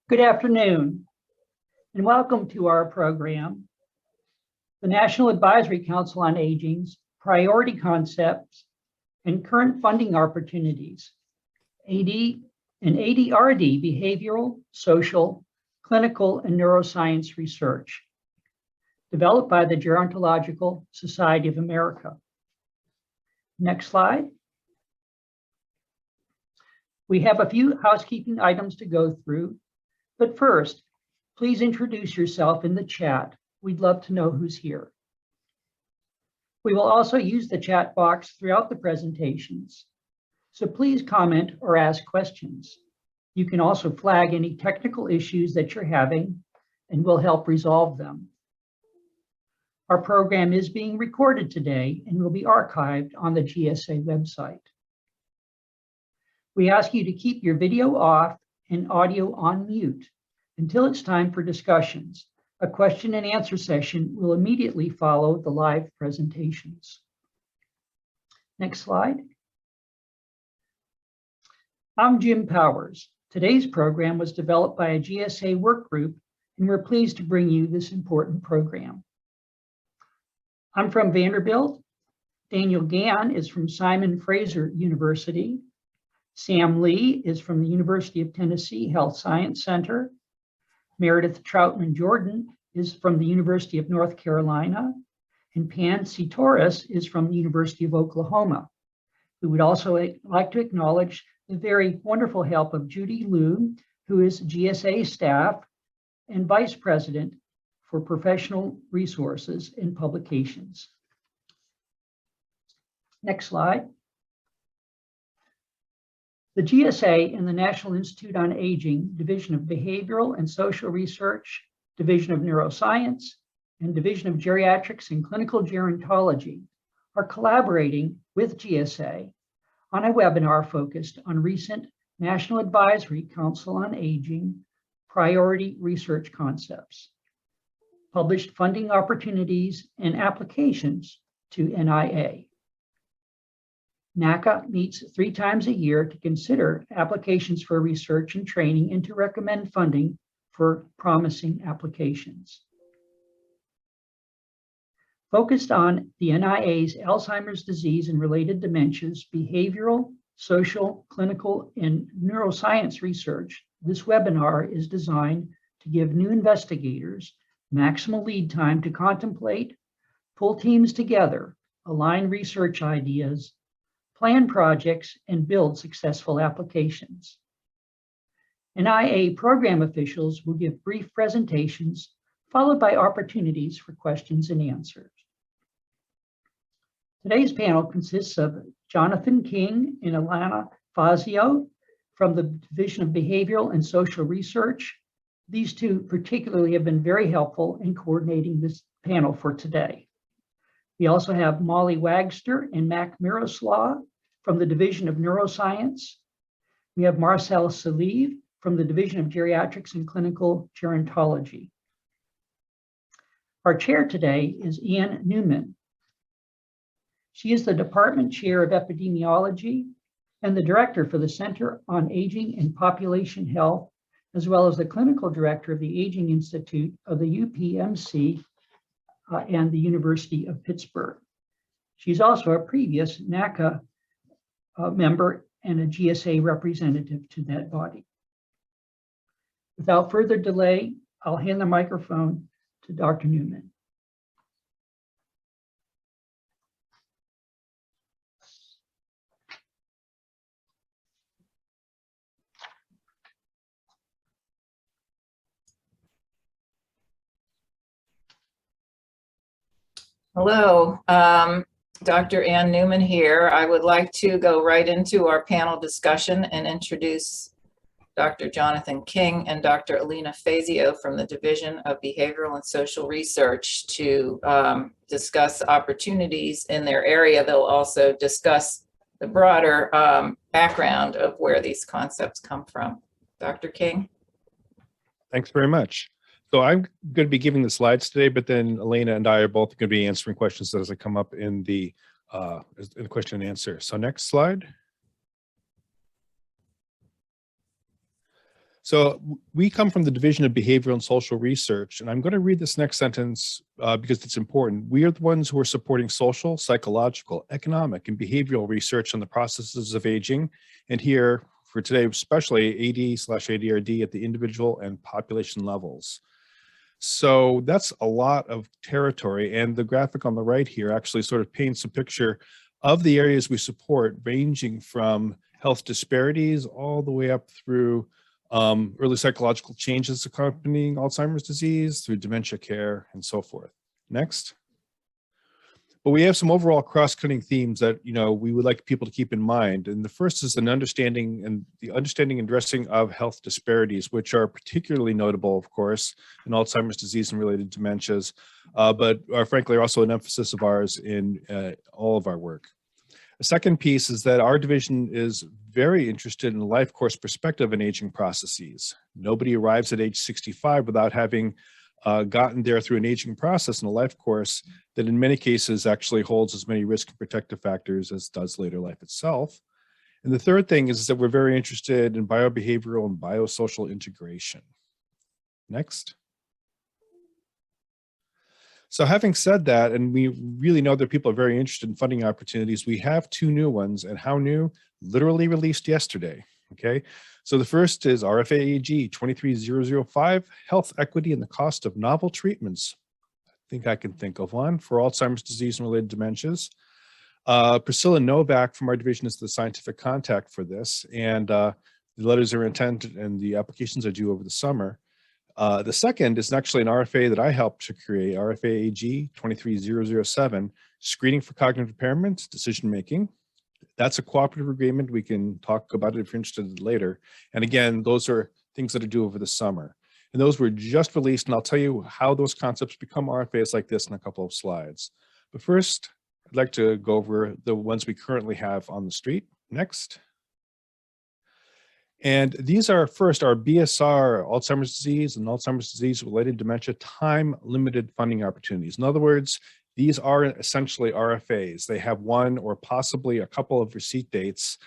Good afternoon, and welcome to our program, the National Advisory Council on Aging's Priority Concepts and Current Funding Opportunities, AD and ADRD Behavioral, Social, Clinical, and Neuroscience Research, developed by the Gerontological Society of America. Next slide. We have a few housekeeping items to go through, but first, please introduce yourself in the chat. We'd love to know who's here. We will also use the chat box throughout the presentations, so please comment or ask questions. You can also flag any technical issues that you're having, and we'll help resolve them. Our program is being recorded today and will be archived on the GSA website. We ask you to keep your video off and audio on mute until it's time for discussions. A question and answer session will immediately follow the live presentations. Next slide. I'm Jim Powers. Today's program was developed by a GSA work group, and we're pleased to bring you this important program. I'm from Vanderbilt. Daniel Gann is from Simon Fraser University. Sam Lee is from the University of Tennessee Health Science Center. Meredith Troutman Jordan is from the University of North Carolina. And Pan Torres is from the University of Oklahoma. We would also like to acknowledge the very wonderful help of Judy Liu, who is GSA staff and Vice President for Professional Resources and Publications. Next slide. The GSA and the National Institute on Aging, Division of Behavioral and Social Research, Division of Neuroscience, and Division of Geriatrics and Clinical Gerontology are collaborating with GSA on a webinar focused on recent National Advisory Council on Aging priority research concepts, published funding opportunities, and applications to NIA. NACA meets 3 times a year to consider applications for research and training and to recommend funding for promising applications. Focused on the NIA's Alzheimer's disease and related dementias, behavioral, social, clinical, and neuroscience research, this webinar is designed to give new investigators maximal lead time to contemplate, pull teams together, align research ideas, plan projects, and build successful applications. NIA program officials will give brief presentations, followed by opportunities for questions and answers. Today's panel consists of Jonathan King and Alana Fazio from the Division of Behavioral and Social Research. These two particularly have been very helpful in coordinating this panel for today. We also have Molly Wagster and Mac Miroslav from the Division of Neuroscience. We have Marcel Salive from the Division of Geriatrics and Clinical Gerontology. Our chair today is Ann Newman. She is the Department Chair of Epidemiology and the Director for the Center on Aging and Population Health, as well as the Clinical Director of the Aging Institute of the UPMC and the University of Pittsburgh. She's also a previous NACA member and a GSA representative to that body. Without further delay, I'll hand the microphone to Dr. Newman. Hello, Dr. Ann Newman here. I would like to go right into our panel discussion and introduce Dr. Jonathan King and Dr. Alina Fazio from the Division of Behavioral and Social Research to discuss opportunities in their area. They'll also discuss the broader background of where these concepts come from. Dr. King? Thanks very much. So I'm going to be giving the slides today, but then Elena and I are both going to be answering questions as they come up in the question and answer. So next slide. So we come from the Division of Behavioral and Social Research, and I'm going to read this next sentence because it's important. We are the ones who are supporting social, psychological, economic, and behavioral research on the processes of aging, and here for today, especially AD/ADRD at the individual and population levels. So that's a lot of territory, and the graphic on the right here actually sort of paints a picture of the areas we support, ranging from health disparities all the way up through early psychological changes accompanying Alzheimer's disease, through dementia care, and so forth. Next. But we have some overall cross-cutting themes that we would like people to keep in mind. And the first is the understanding and addressing of health disparities, which are particularly notable, of course, in Alzheimer's disease and related dementias, but are frankly also an emphasis of ours in all of our work. The second piece is that our division is very interested in the life course perspective in aging processes. Nobody arrives at age 65 without having gotten there through an aging process in a life course that in many cases actually holds as many risk and protective factors as does later life itself. And the third thing is that we're very interested in biobehavioral and biosocial integration. Next. So having said that, and we really know that people are very interested in funding opportunities, we have two new ones, and how new? Literally released yesterday, okay? So the first is RFAAG 23005, Health Equity and the Cost of Novel Treatments. I think I can think of one for Alzheimer's disease and related dementias. Priscilla Novak from our division is the scientific contact for this, and the letters are intended and the applications are due over the summer. The second is actually an RFA that I helped to create, RFAAG 23007, Screening for Cognitive Impairment, Decision Making. That's a cooperative agreement. We can talk about it if you're interested later. And again, those are things that are due over the summer. And those were just released, and I'll tell you how those concepts become RFAs like this in a couple of slides. But first, I'd like to go over the ones we currently have on the street. Next. And these are first our BSR, Alzheimer's disease and Alzheimer's disease related dementia time limited funding opportunities. In other words, these are essentially RFAs. They have one or possibly a couple of receipt dates.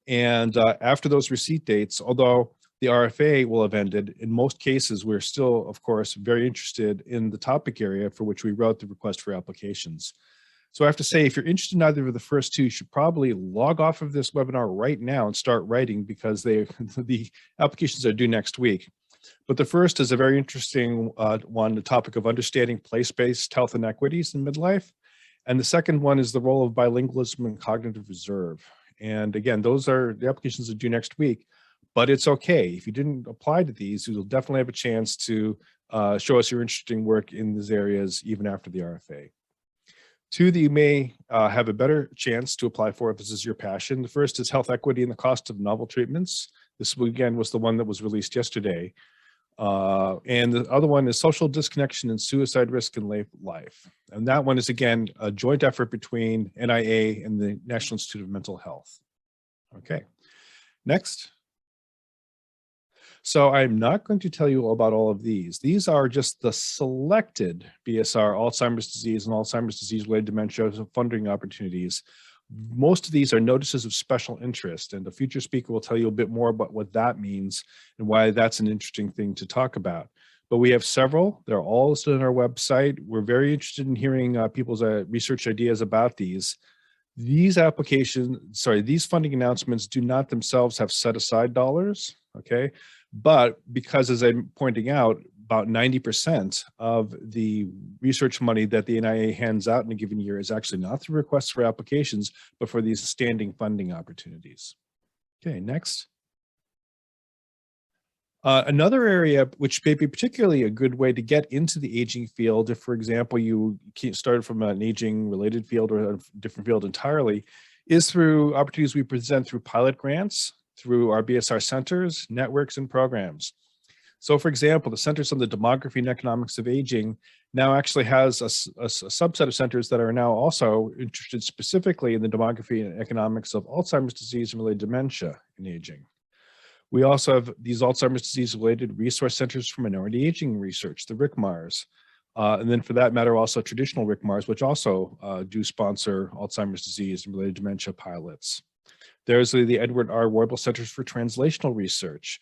And after those receipt dates, although the RFA will have ended, in most cases, we're still, of course, very interested in the topic area for which we wrote the request for applications. So I have to say, if you're interested in either of the first two, you should probably log off of this webinar right now and start writing, because the applications are due next week. But the first is a very interesting one, the topic of understanding place-based health inequities in midlife. And the second one is the role of bilingualism and cognitive reserve. And again, the applications are due next week, but it's okay. If you didn't apply to these, you'll definitely have a chance to show us your interesting work in these areas even after the RFA. Two that you may have a better chance to apply for if this is your passion. The first is health equity and the cost of novel treatments. This, again, was the one that was released yesterday. And the other one is social disconnection and suicide risk in late life. And that one is, again, a joint effort between NIA and the National Institute of Mental Health. Okay, next. So I'm not going to tell you about all of these. These are just the selected BSR, Alzheimer's disease and Alzheimer's disease-related dementia funding opportunities. Most of these are notices of special interest, and the future speaker will tell you a bit more about what that means and why that's an interesting thing to talk about. But we have several. They're all listed on our website. We're very interested in hearing people's research ideas about these. These these funding announcements do not themselves have set aside dollars, okay? But because, as I'm pointing out, about 90% of the research money that the NIA hands out in a given year is actually not through requests for applications, but for these standing funding opportunities. Okay, next. Another area which may be particularly a good way to get into the aging field, if, for example, you started from an aging related field or a different field entirely, is through opportunities we present through pilot grants, through our BSR centers, networks, and programs. So, for example, the Centers on the Demography and Economics of Aging now actually has a subset of centers that are now also interested specifically in the demography and economics of Alzheimer's disease and related dementia in aging. We also have these Alzheimer's disease-related resource centers for minority aging research, the RICMARs. And then for that matter, also traditional RICMARs, which also do sponsor Alzheimer's disease and related dementia pilots. There's the Edward R. Weibel Centers for Translational Research.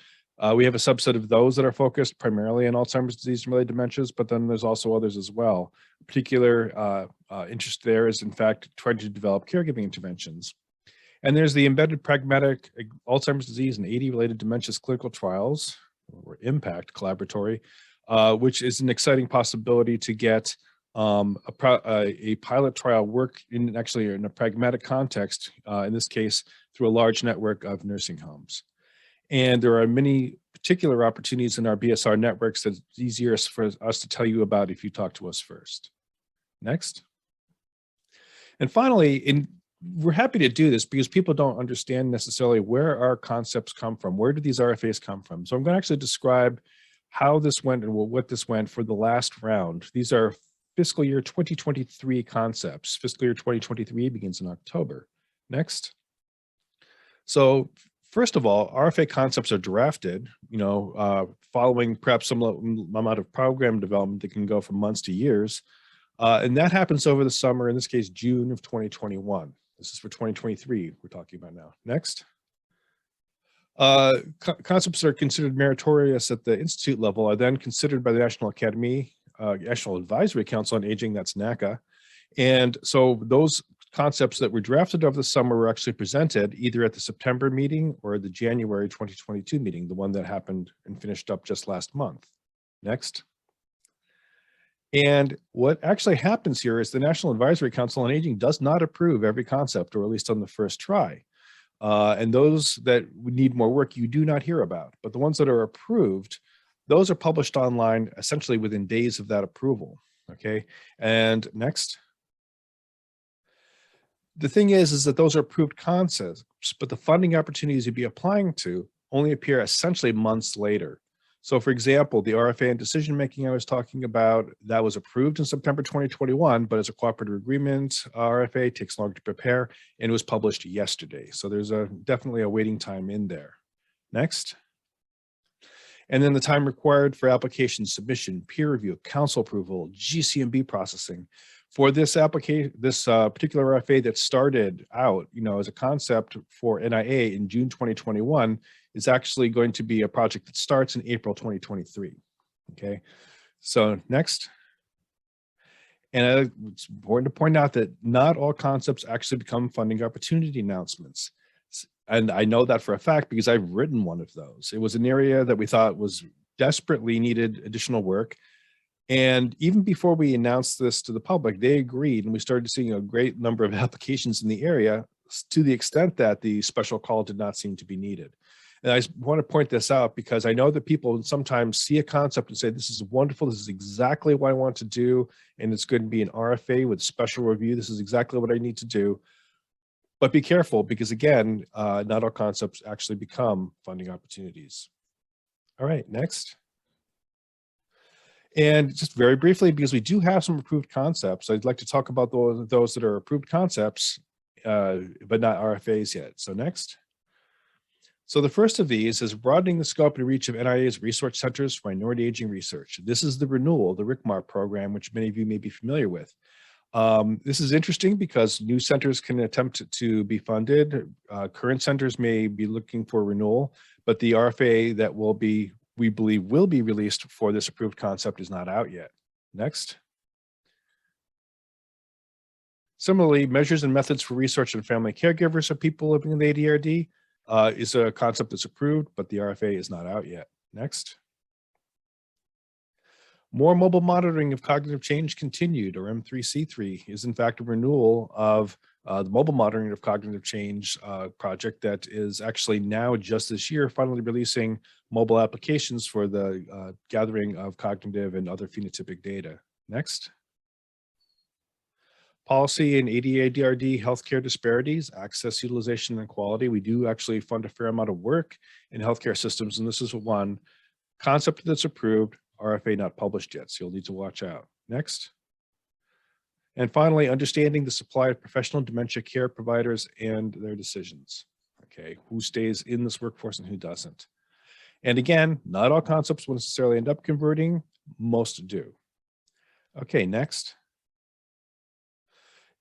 We have a subset of those that are focused primarily on Alzheimer's disease and related dementias, but then there's also others as well. Particular interest there is, in fact, trying to develop caregiving interventions. And there's the embedded pragmatic Alzheimer's disease and AD-related dementias clinical trials, or IMPACT collaboratory, which is an exciting possibility to get a pilot trial work in a pragmatic context, in this case, through a large network of nursing homes. And there are many particular opportunities in our BSR networks that it's easier for us to tell you about if you talk to us first. Next. And finally, we're happy to do this because people don't understand necessarily where our concepts come from. Where do these RFAs come from? So I'm going to actually describe how this went and what this went for the last round. These are fiscal year 2023 concepts. Fiscal year 2023 begins in October. Next. So first of all, RFA concepts are drafted, following perhaps some amount of program development that can go from months to years. And that happens over the summer, in this case, June of 2021. This is for 2023 we're talking about now. Next. Concepts that are considered meritorious at the institute level are then considered by the National Academy, National Advisory Council on Aging, that's NACA. And so those concepts that were drafted over the summer were actually presented either at the September meeting or the January 2022 meeting, the one that happened and finished up just last month. Next. And what actually happens here is the National Advisory Council on Aging does not approve every concept, or at least on the first try. And those that need more work, you do not hear about. But the ones that are approved, those are published online essentially within days of that approval. Okay. And next. The thing is that those are approved concepts, but the funding opportunities you'd be applying to only appear essentially months later. So for example, the RFA and decision-making I was talking about, that was approved in September 2021, but as a cooperative agreement, RFA takes longer to prepare, and it was published yesterday. So there's definitely a waiting time in there. Next. And then the time required for application submission, peer review, council approval, GCMB processing. For this application, this particular RFA that started out, as a concept for NIA in June 2021, is actually going to be a project that starts in April 2023. Okay, so next. And it's important to point out that not all concepts actually become funding opportunity announcements. And I know that for a fact because I've written one of those. It was an area that we thought was desperately needed additional work. And even before we announced this to the public, they agreed, and we started seeing a great number of applications in the area to the extent that the special call did not seem to be needed. And I want to point this out because I know that people sometimes see a concept and say, this is wonderful, this is exactly what I want to do, and it's going to be an RFA with special review, this is exactly what I need to do. But be careful because again, not all concepts actually become funding opportunities. All right, next. And just very briefly, because we do have some approved concepts, I'd like to talk about those that are approved concepts, but not RFAs yet. So next. So the first of these is broadening the scope and reach of NIA's research centers for minority aging research. This is the renewal, the RICMAR program, which many of you may be familiar with. This is interesting because new centers can attempt to be funded. Current centers may be looking for renewal, but the RFA that we believe will be released for this approved concept is not out yet. Next. Similarly, measures and methods for research on family caregivers of people living in the ADRD is a concept that's approved, but the RFA is not out yet. Next. More mobile monitoring of cognitive change continued, or M3C3, is in fact a renewal of the mobile monitoring of cognitive change project that is actually now just this year finally releasing mobile applications for the gathering of cognitive and other phenotypic data. Next. Policy and ADRD healthcare disparities, access, utilization, and quality. We do actually fund a fair amount of work in healthcare systems, and this is one concept that's approved, RFA not published yet, so you'll need to watch out. Next. And finally, understanding the supply of professional dementia care providers and their decisions. Okay, who stays in this workforce and who doesn't. And again, not all concepts will necessarily end up converting, most do. Okay, next.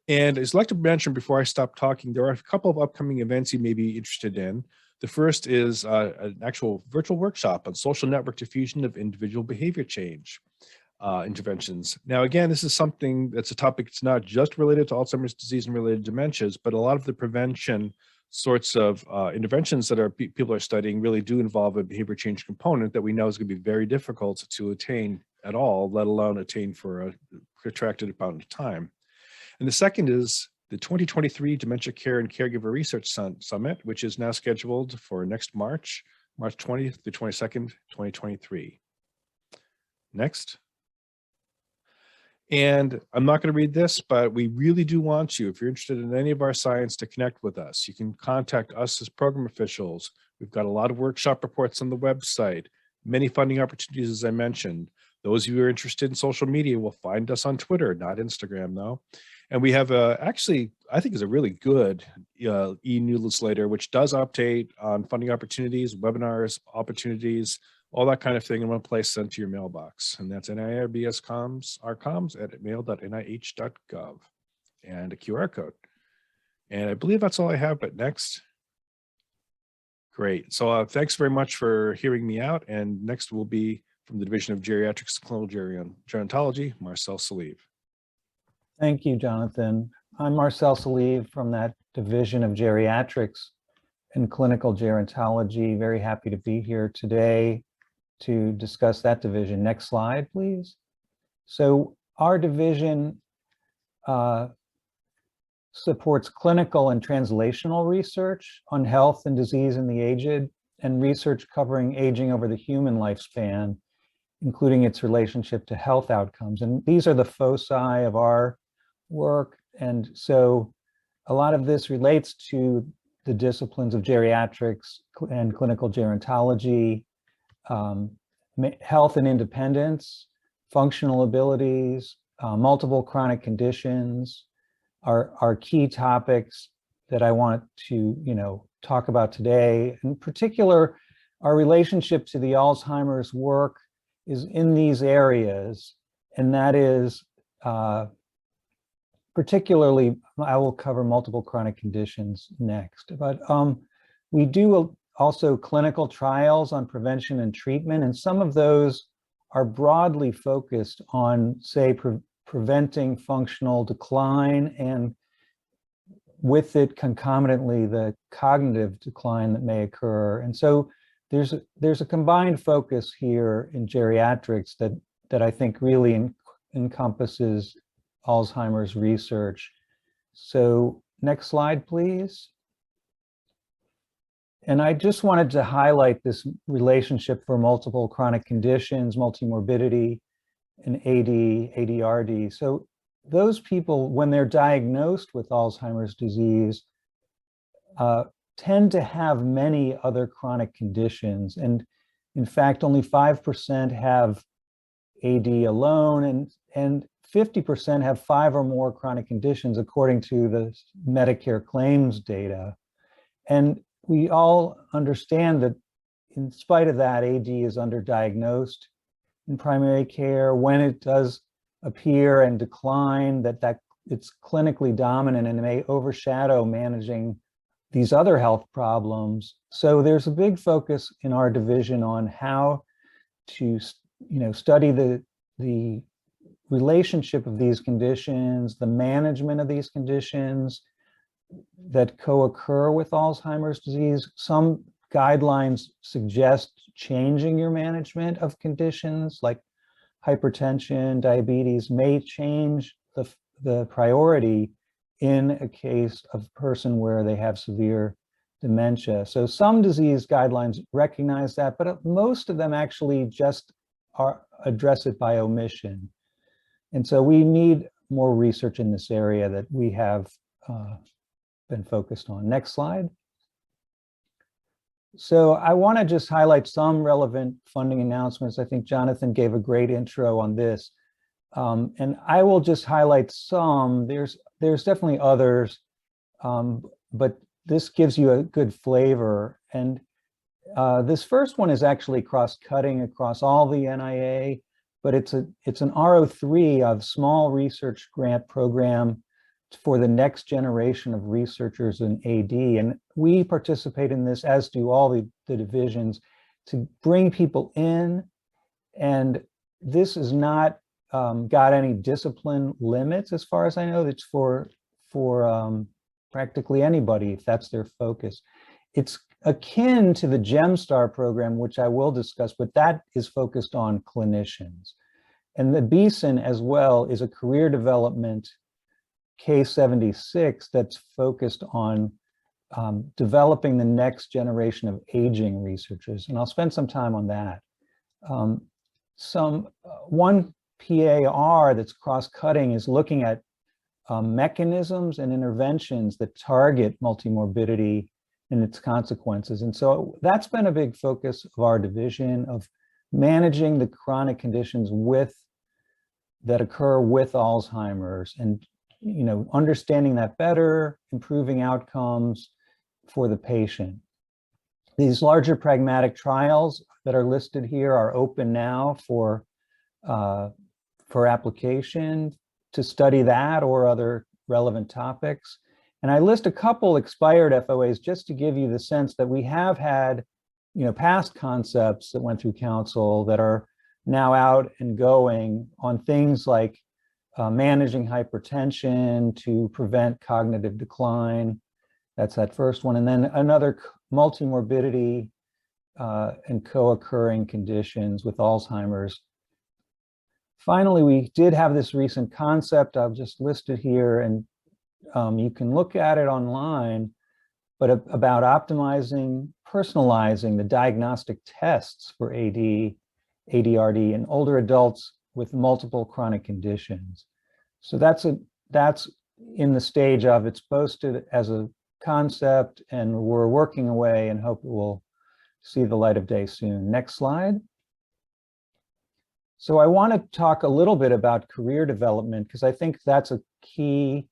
And as I'd like to mention before I stop talking, there are a couple of upcoming events you may be interested in. The first is an actual virtual workshop on social network diffusion of individual behavior change interventions. Now, again, this is something that's a topic that's not just related to Alzheimer's disease and related dementias, but a lot of the prevention sorts of interventions that people are studying really do involve a behavior change component that we know is going to be very difficult to attain at all, let alone attain for a protracted amount of time. And the second is the 2023 Dementia Care and Caregiver Research Summit, which is now scheduled for next March 20th to 22nd, 2023. Next. And I'm not going to read this, but we really do want you, if you're interested in any of our science, to connect with us. You can contact us as program officials. We've got a lot of workshop reports on the website, many funding opportunities, as I mentioned. Those of you who are interested in social media will find us on Twitter, not Instagram though. And we have actually, I think is a really good e-newsletter, which does update on funding opportunities, webinars, opportunities, all that kind of thing in one place sent to your mailbox. And that's NIRBS comms at mail.nih.gov and a QR code. And I believe that's all I have, but next. Great. So thanks very much for hearing me out. And next will be from the Division of Geriatrics and Clinical Gerontology, Marcel Salive. Thank you, Jonathan. I'm Marcel Salive from that Division of Geriatrics and Clinical Gerontology. Very happy to be here today to discuss that division. Next slide, please. So our division supports clinical and translational research on health and disease in the aged, and research covering aging over the human lifespan, including its relationship to health outcomes. And these are the foci of our work. And so a lot of this relates to the disciplines of geriatrics and clinical gerontology, health and independence, functional abilities, multiple chronic conditions are key topics that I want to, talk about today. In particular, our relationship to the Alzheimer's work is in these areas, and that is particularly, I will cover multiple chronic conditions next, but we do also clinical trials on prevention and treatment, and some of those are broadly focused on, say, preventing functional decline, and with it concomitantly the cognitive decline that may occur. And so there's a combined focus here in geriatrics that I think really encompasses Alzheimer's research. So next slide, please. And I just wanted to highlight this relationship for multiple chronic conditions, multimorbidity, and ADRD. So those people, when they're diagnosed with Alzheimer's disease, tend to have many other chronic conditions. And in fact, only 5% have AD alone, and 50% have 5 or more chronic conditions, according to the Medicare claims data. And we all understand that in spite of that, AD is underdiagnosed in primary care. When it does appear and decline, that it's clinically dominant and it may overshadow managing these other health problems. So there's a big focus in our division on how to, study the relationship of these conditions, the management of these conditions that co-occur with Alzheimer's disease. Some guidelines suggest changing your management of conditions like hypertension, diabetes may change the priority in a case of a person where they have severe dementia. So some disease guidelines recognize that, but most of them actually just address it by omission. And so we need more research in this area that we have been focused on. Next slide. So I want to just highlight some relevant funding announcements. I think Jonathan gave a great intro on this. And I will just highlight some. There's definitely others, but this gives you a good flavor. And this first one is actually cross-cutting across all the NIA, but it's an R03 of small research grant program for the next generation of researchers in AD. And we participate in this, as do all the divisions, to bring people in. And this has not got any discipline limits, as far as I know. It's for practically anybody, if that's their focus. It's akin to the GEMSTAR program, which I will discuss, but that is focused on clinicians. And the BSN as well is a career development K-76 that's focused on developing the next generation of aging researchers. And I'll spend some time on that. One PAR that's cross-cutting is looking at mechanisms and interventions that target multimorbidity and its consequences. And so that's been a big focus of our division, of managing the chronic conditions that occur with Alzheimer's, and understanding that better, improving outcomes for the patient. These larger pragmatic trials that are listed here are open now for application to study that or other relevant topics. And I list a couple expired FOAs just to give you the sense that we have had, past concepts that went through council that are now out and going on things like managing hypertension to prevent cognitive decline. That's that first one. And then another, multimorbidity and co-occurring conditions with Alzheimer's. Finally, we did have this recent concept I've just listed here, and you can look at it online, but about optimizing, personalizing the diagnostic tests for AD, ADRD in older adults with multiple chronic conditions. So that's in the stage of, it's posted as a concept, and we're working away and hope it will see the light of day soon. Next slide. So I want to talk a little bit about career development, because I think that's a key,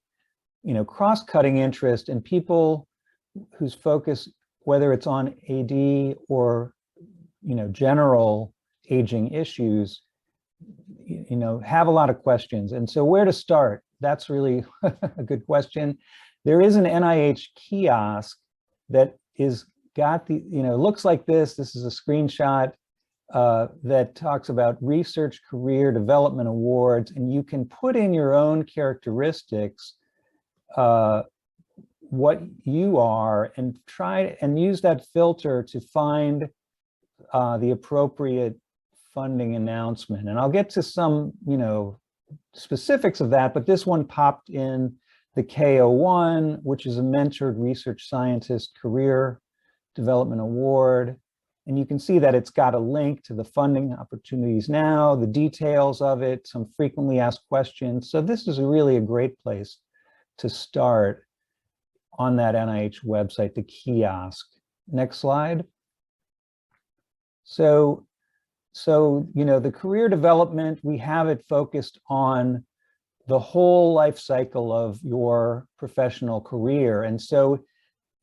cross-cutting interest in people whose focus, whether it's on AD or, general aging issues, have a lot of questions. And so where to start? That's really a good question. There is an NIH kiosk that is got the, looks like this. This is a screenshot that talks about research career development awards, and you can put in your own characteristics, what you are, and try and use that filter to find the appropriate funding announcement. And I'll get to some, specifics of that, but this one popped in the K01, which is a mentored research scientist career development award. And you can see that it's got a link to the funding opportunities now, the details of it, some frequently asked questions. So this is really a great place to start on that NIH website, the kiosk. Next slide. So the career development, we have it focused on the whole life cycle of your professional career. And so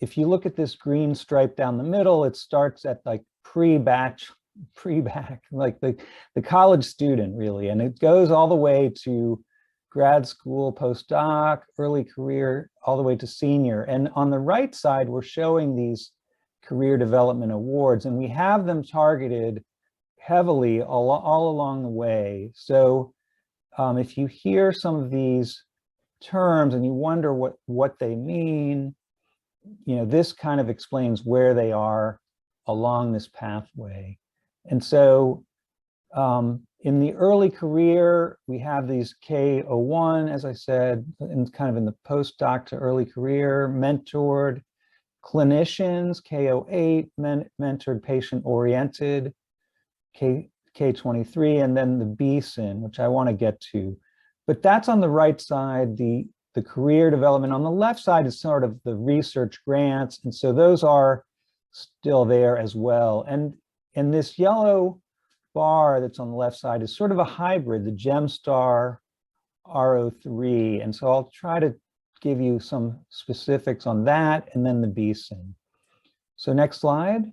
if you look at this green stripe down the middle, it starts at like pre-bac, like the college student really, and it goes all the way to grad school, postdoc, early career, all the way to senior. And on the right side, we're showing these career development awards, and we have them targeted heavily all along the way. So if you hear some of these terms and you wonder what they mean, this kind of explains where they are along this pathway. And so in the early career, we have these K01, as I said, and kind of in the postdoc to early career, mentored clinicians, K08, mentored patient-oriented, K23, and then the BSN, which I want to get to. But that's on the right side, the career development. On the left side is sort of the research grants, and so those are still there as well. And this yellow bar that's on the left side is sort of a hybrid, the GEMSTAR R03. And so I'll try to give you some specifics on that, and then the BSN. So next slide.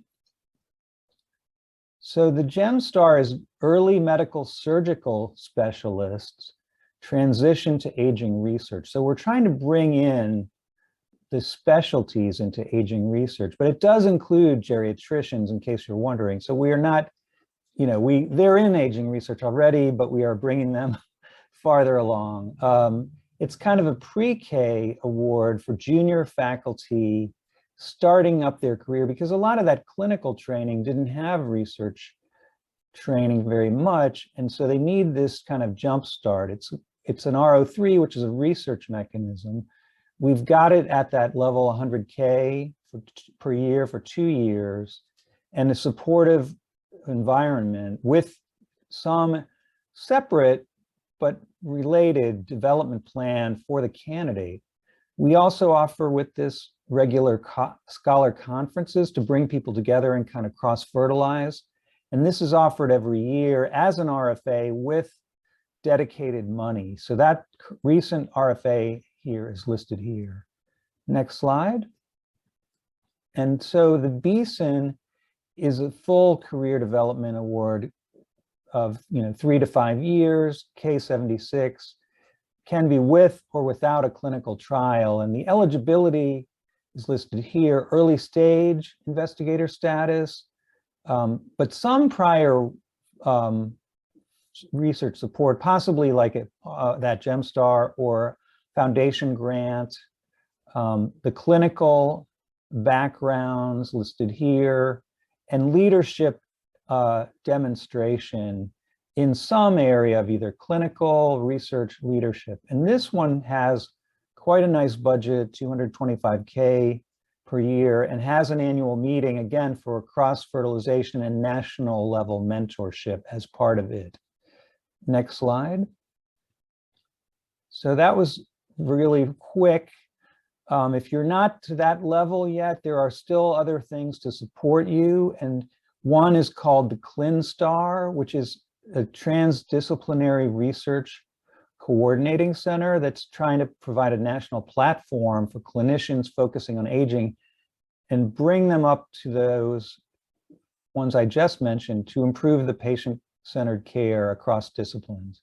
So the GEMSTAR is early medical surgical specialists. transition to aging research. So we're trying to bring in the specialties into aging research, but it does include geriatricians, in case you're wondering. So we are not, they're in aging research already, but we are bringing them farther along. It's kind of a pre-K award for junior faculty starting up their career, because a lot of that clinical training didn't have research training very much. And so they need this kind of jump start. It's an RO3, which is a research mechanism. We've got it at that level 100K per year for 2 years, and a supportive environment with some separate but related development plan for the candidate. We also offer with this regular scholar conferences to bring people together and kind of cross-fertilize. And this is offered every year as an RFA with dedicated money. So that recent RFA here is listed here. Next slide. And so the BSN is a full career development award of 3 to 5 years, K76, can be with or without a clinical trial. And the eligibility is listed here: early stage investigator status, but some prior research support, possibly like that GEMSTAR or foundation grant. The clinical backgrounds listed here, and leadership demonstration in some area of either clinical research leadership. And this one has quite a nice budget, 225K per year, and has an annual meeting, again, for cross-fertilization and national level mentorship as part of it. Next slide. So that was really quick. If you're not to that level yet, there are still other things to support you. And one is called the ClinStar, which is a transdisciplinary research coordinating center that's trying to provide a national platform for clinicians focusing on aging and bring them up to those ones I just mentioned to improve the patient-centered care across disciplines.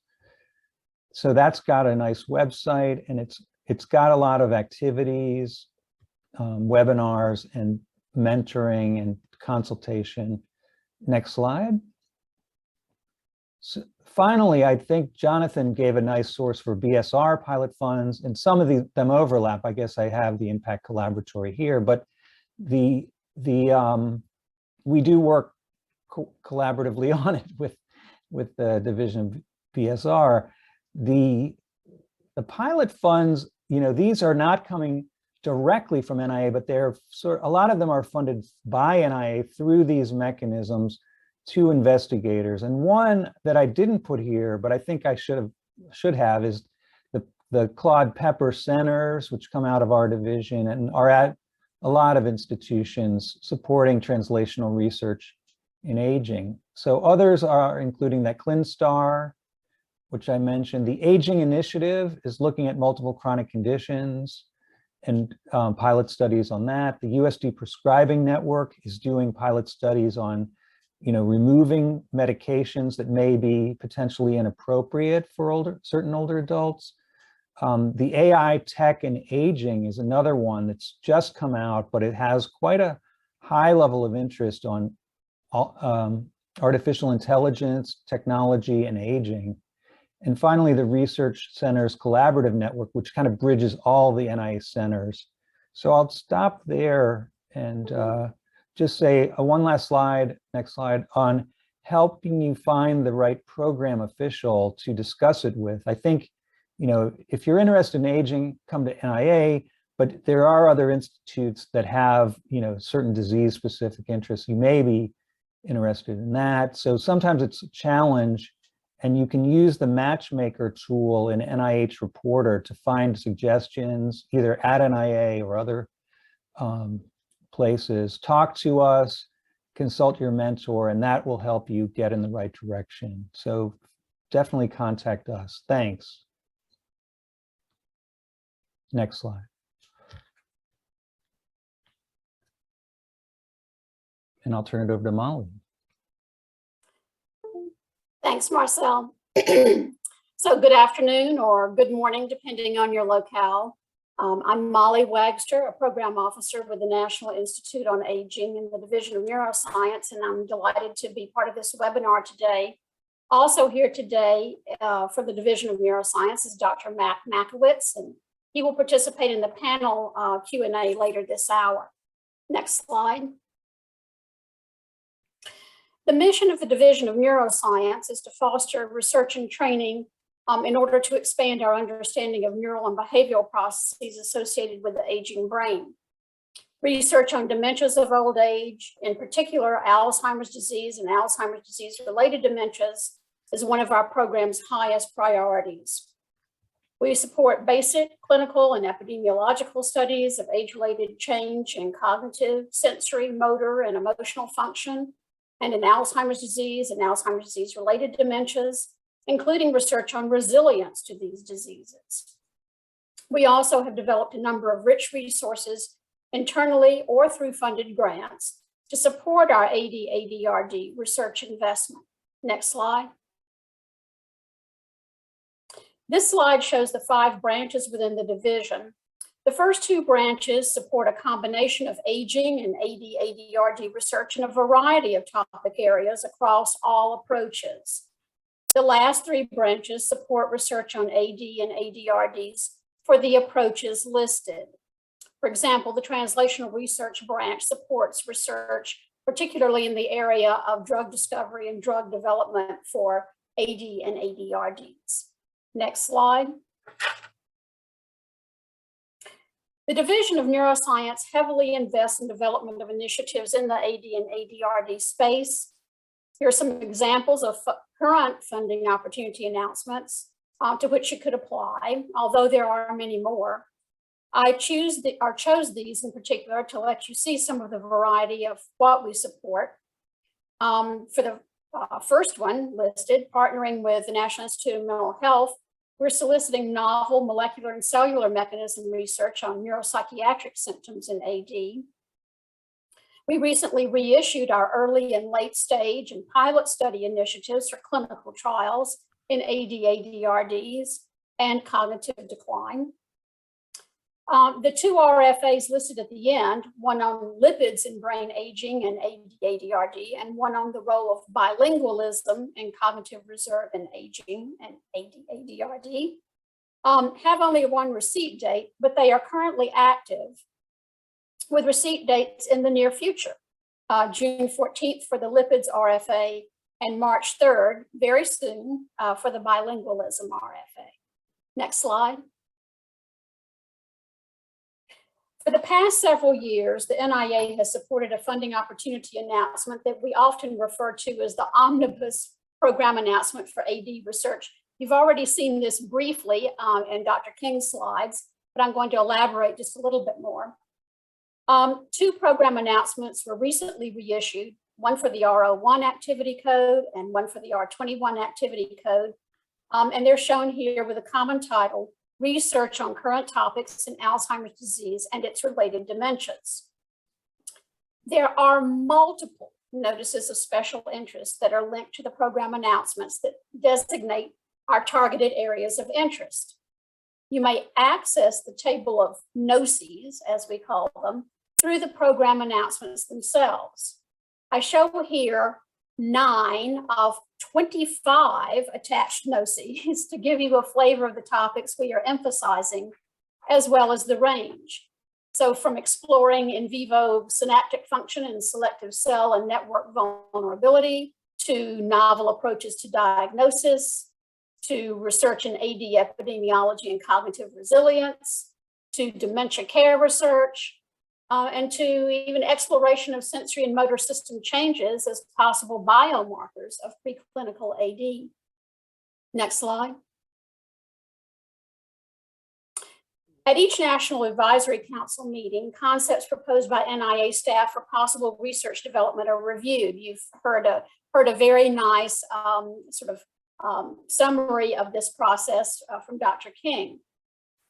So that's got a nice website, and it's got a lot of activities, webinars, and mentoring and consultation. Next slide. So finally, I think Jonathan gave a nice source for BSR Pilot Funds, and some of them overlap. I guess I have the Impact Collaboratory here, but we do work collaboratively on it with the division of BSR. The pilot funds, these are not coming directly from NIA, but a lot of them are funded by NIA through these mechanisms to investigators. And one that I didn't put here, but I think I should have, is the Claude Pepper Centers, which come out of our division and are at a lot of institutions supporting translational research in aging. So others are including that ClinStar, which I mentioned. The Aging Initiative is looking at multiple chronic conditions and pilot studies on that. The USD Prescribing Network is doing pilot studies on removing medications that may be potentially inappropriate for certain older adults. The AI Tech and Aging is another one that's just come out, but it has quite a high level of interest on artificial intelligence, technology, and aging. And finally, the Research Centers Collaborative Network, which kind of bridges all the NIA centers. So I'll stop there and just say one last slide, next slide, on helping you find the right program official to discuss it with. I think, if you're interested in aging, come to NIA, but there are other institutes that have, certain disease-specific interests. You may be interested in that. So sometimes it's a challenge, and you can use the matchmaker tool in NIH Reporter to find suggestions either at NIA or other places. Talk to us, consult your mentor, and that will help you get in the right direction. So definitely contact us. Thanks. Next slide. And I'll turn it over to Molly. Thanks, Marcel. So good afternoon or good morning, depending on your locale. I'm Molly Wagster, a program officer with the National Institute on Aging in the Division of Neuroscience, and I'm delighted to be part of this webinar today. Also here today for the Division of Neuroscience is Dr. Mac Makowitz, and he will participate in the panel Q&A later this hour. Next slide. The mission of the Division of Neuroscience is to foster research and training in order to expand our understanding of neural and behavioral processes associated with the aging brain. Research on dementias of old age, in particular Alzheimer's disease and Alzheimer's disease-related dementias, is one of our program's highest priorities. We support basic clinical and epidemiological studies of age-related change in cognitive, sensory, motor, and emotional function, and in Alzheimer's disease and Alzheimer's disease-related dementias, including research on resilience to these diseases. We also have developed a number of rich resources internally or through funded grants to support our AD/ADRD research investment. Next slide. This slide shows the 5 branches within the division. The first 2 branches support a combination of aging and AD/ADRD research in a variety of topic areas across all approaches. The last 3 branches support research on AD and ADRDs for the approaches listed. For example, the translational research branch supports research, particularly in the area of drug discovery and drug development for AD and ADRDs. Next slide. The Division of Neuroscience heavily invests in development of initiatives in the AD and ADRD space. Here are some examples of current funding opportunity announcements to which you could apply, although there are many more. I chose these in particular to let you see some of the variety of what we support. For the first one listed, partnering with the National Institute of Mental Health, we're soliciting novel molecular and cellular mechanism research on neuropsychiatric symptoms in AD. We recently reissued our early and late stage and pilot study initiatives for clinical trials in AD/ADRDs and cognitive decline. The 2 RFAs listed at the end, one on lipids in brain aging and AD/ADRD, and one on the role of bilingualism in cognitive reserve in aging and AD/ADRD, have only one receipt date, but they are currently active with receipt dates in the near future, June 14th for the lipids RFA and March 3rd, very soon, for the bilingualism RFA. Next slide. For the past several years, the NIA has supported a funding opportunity announcement that we often refer to as the omnibus program announcement for AD research. You've already seen this briefly in Dr. King's slides, but I'm going to elaborate just a little bit more. 2 program announcements were recently reissued, one for the R01 activity code and one for the R21 activity code. And they're shown here with a common title, Research on Current Topics in Alzheimer's Disease and its Related Dementias. There are multiple notices of special interest that are linked to the program announcements that designate our targeted areas of interest. You may access the table of NOCs, as we call them, through the program announcements themselves. I show here 9 of 25 attached NOCs to give you a flavor of the topics we are emphasizing, as well as the range. So from exploring in vivo synaptic function and selective cell and network vulnerability, to novel approaches to diagnosis, to research in AD epidemiology and cognitive resilience, to dementia care research, and to even exploration of sensory and motor system changes as possible biomarkers of preclinical AD. Next slide. At each National Advisory Council meeting, concepts proposed by NIA staff for possible research development are reviewed. You've heard a very nice summary of this process from Dr. King.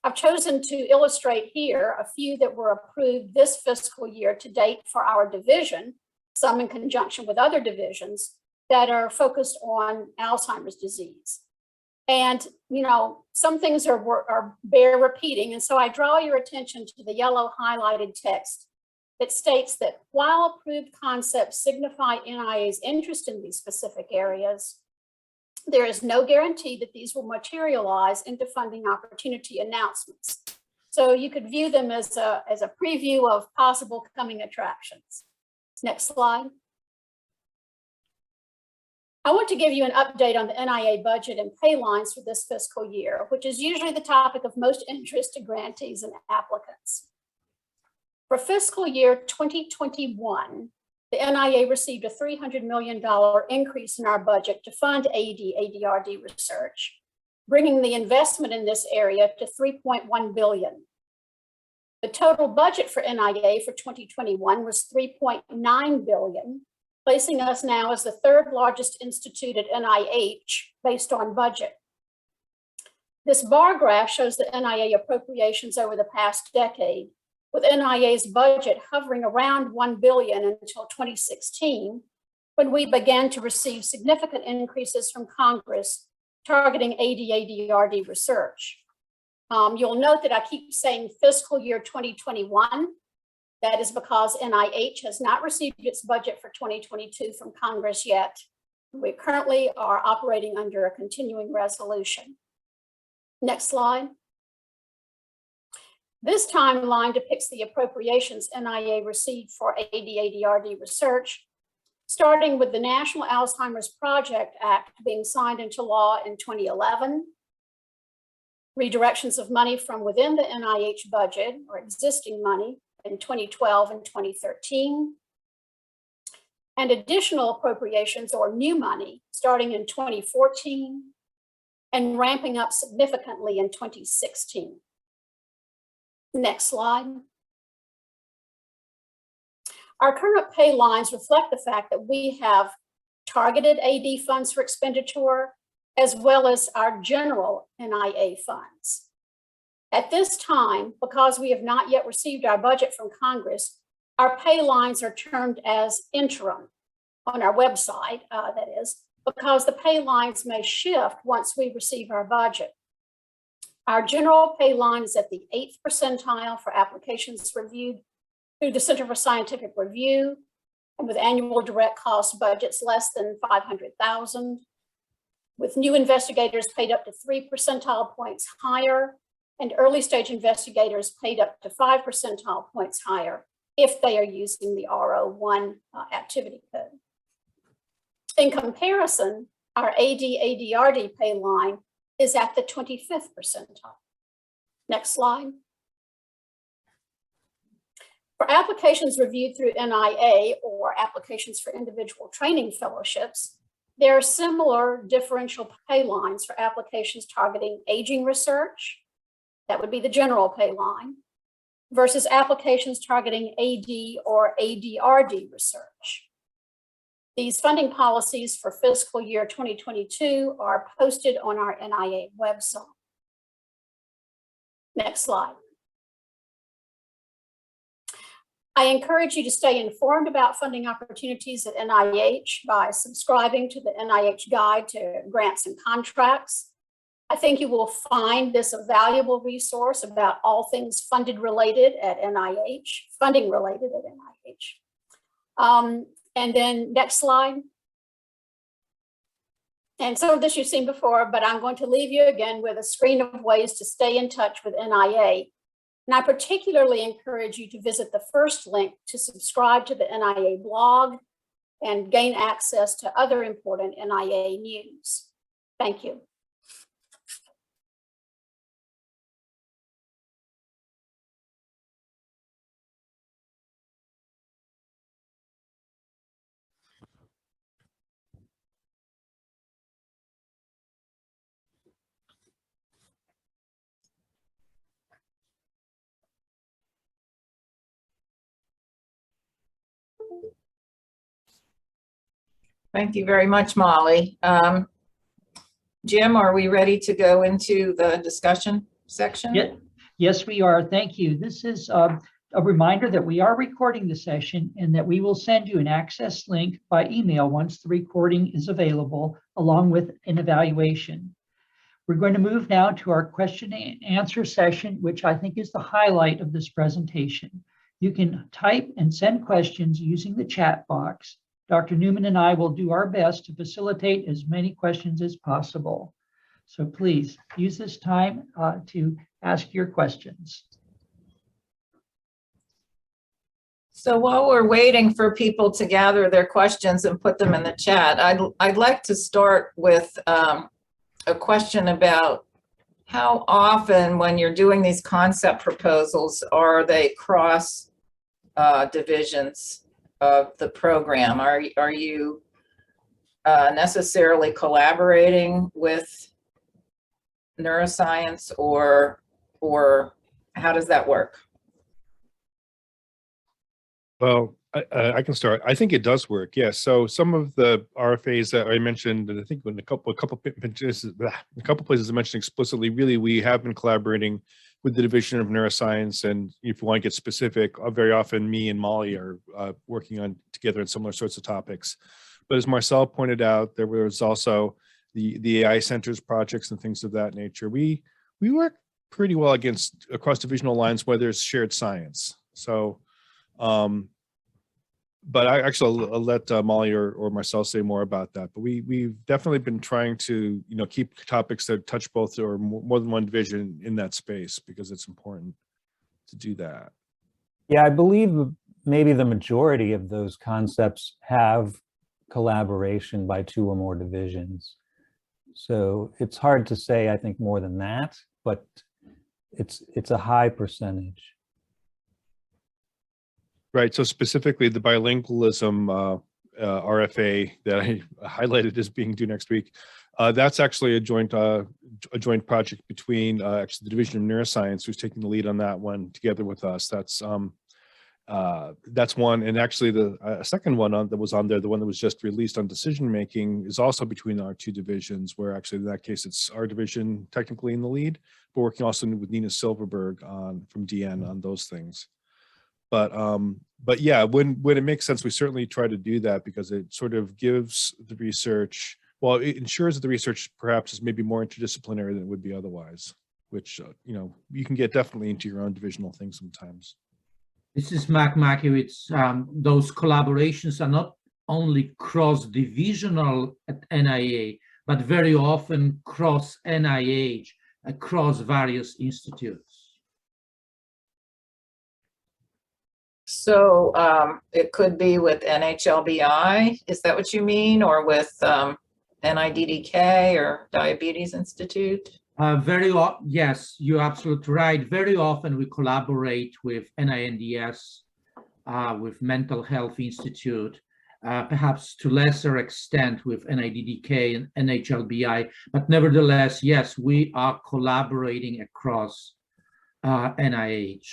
I've chosen to illustrate here a few that were approved this fiscal year to date for our division, some in conjunction with other divisions that are focused on Alzheimer's disease. And, you know, some things are bear repeating. And so I draw your attention to the yellow highlighted text that states that while approved concepts signify NIA's interest in these specific areas, there is no guarantee that these will materialize into funding opportunity announcements. So you could view them as a preview of possible coming attractions. Next slide. I want to give you an update on the NIA budget and pay lines for this fiscal year, which is usually the topic of most interest to grantees and applicants. For fiscal year 2021, the NIA received a $300 million increase in our budget to fund ADRD research, bringing the investment in this area to $3.1 billion. The total budget for NIA for 2021 was $3.9 billion, placing us now as the third largest institute at NIH based on budget. This bar graph shows the NIA appropriations over the past decade, with NIA's budget hovering around $1 billion until 2016, when we began to receive significant increases from Congress targeting ADRD research. You'll note that I keep saying fiscal year 2021. That is because NIH has not received its budget for 2022 from Congress yet. We currently are operating under a continuing resolution. Next slide. This timeline depicts the appropriations NIA received for ADRD research, starting with the National Alzheimer's Project Act being signed into law in 2011, redirections of money from within the NIH budget or existing money in 2012 and 2013, and additional appropriations or new money starting in 2014 and ramping up significantly in 2016. Next slide. Our current pay lines reflect the fact that we have targeted AD funds for expenditure, as well as our general NIA funds. At this time, because we have not yet received our budget from Congress, our pay lines are termed as interim on our website, that is, because the pay lines may shift once we receive our budget. Our general pay line is at the 8th percentile for applications reviewed through the Center for Scientific Review, and with annual direct cost budgets less than $500,000, with new investigators paid up to 3 percentile points higher, and early stage investigators paid up to 5 percentile points higher if they are using the R01 activity code. In comparison, our ADRD pay line is at the 25th percentile. Next slide. For applications reviewed through NIA or applications for individual training fellowships, there are similar differential pay lines for applications targeting aging research, that would be the general pay line, versus applications targeting AD or ADRD research. These funding policies for fiscal year 2022 are posted on our NIA website. Next slide. I encourage you to stay informed about funding opportunities at NIH by subscribing to the NIH Guide to Grants and Contracts. I think you will find this a valuable resource about all things funding related at NIH. And then next slide. And some of this you've seen before, but I'm going to leave you again with a screen of ways to stay in touch with NIA. And I particularly encourage you to visit the first link to subscribe to the NIA blog and gain access to other important NIA news. Thank you. Thank you very much, Molly. Jim, are we ready to go into the discussion section? Yes, we are. Thank you. This is a reminder that we are recording the session and that we will send you an access link by email once the recording is available, along with an evaluation. We're going to move now to our question and answer session, which I think is the highlight of this presentation. You can type and send questions using the chat box. Dr. Newman and I will do our best to facilitate as many questions as possible. So please use this time to ask your questions. So while we're waiting for people to gather their questions and put them in the chat, I'd like to start with a question about how often, when you're doing these concept proposals, are they cross divisions of the program? Are you necessarily collaborating with neuroscience, or how does that work? Well, I can start. I think it does work. Yes. So some of the RFAs that I mentioned, and I think when a couple places I mentioned explicitly, really, we have been collaborating with the Division of Neuroscience. And if you want to get specific, very often me and Molly are working on together on similar sorts of topics. But as Marcel pointed out, there was also the AI centers projects and things of that nature. We work pretty well across divisional lines where there's shared science. So, but I'll let Molly or Marcel say more about that. But we've definitely been trying to, keep topics that touch both or more than one division in that space, because it's important to do that. Yeah, I believe maybe the majority of those concepts have collaboration by 2 or more divisions. So it's hard to say, I think, more than that, but it's a high percentage. Right. So specifically, the bilingualism RFA that I highlighted as being due next week, that's actually a joint project between actually the Division of Neuroscience, who's taking the lead on that one, together with us. That's one, and actually the second one that was on there, the one that was just released on decision making, is also between our 2 divisions, where actually in that case it's our division technically in the lead, but working also with Nina Silverberg from DN on those things. But yeah, when it makes sense, we certainly try to do that, because it sort of gives the research, well, it ensures that the research perhaps is maybe more interdisciplinary than it would be otherwise, which, you can get definitely into your own divisional things sometimes. This is Mark Markiewicz. Those collaborations are not only cross-divisional at NIA, but very often cross-NIH, across various institutes. So it could be with NHLBI, is that what you mean? Or with NIDDK or Diabetes Institute? Yes, you're absolutely right. Very often we collaborate with NINDS, with Mental Health Institute, perhaps to lesser extent with NIDDK and NHLBI, but nevertheless, yes, we are collaborating across NIH.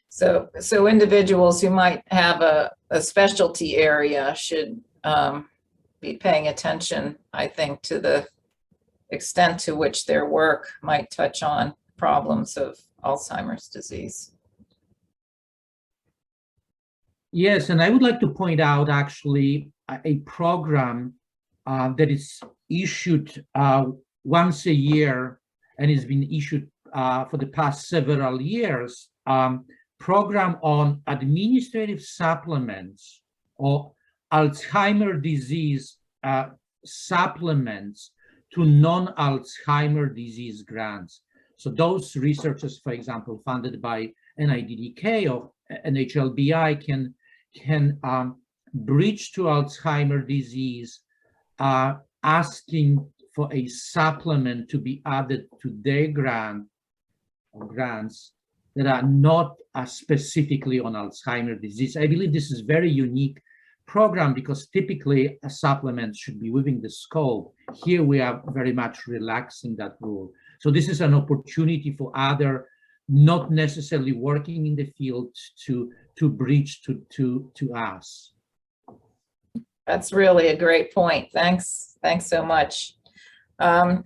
So individuals who might have a specialty area should be paying attention, I think, to the extent to which their work might touch on problems of Alzheimer's disease. Yes, and I would like to point out actually a program that is issued once a year and has been issued for the past several years, program on administrative supplements or Alzheimer's disease supplements to non-Alzheimer's disease grants. So those researchers, for example, funded by NIDDK or NHLBI can bridge to Alzheimer's disease, asking for a supplement to be added to their grant or grants that are not specifically on Alzheimer's disease. I believe this is very unique program, because typically a supplement should be within the scope. Here we are very much relaxing that rule. So this is an opportunity for other not necessarily working in the field to bridge to us. That's really a great point. Thanks so much. I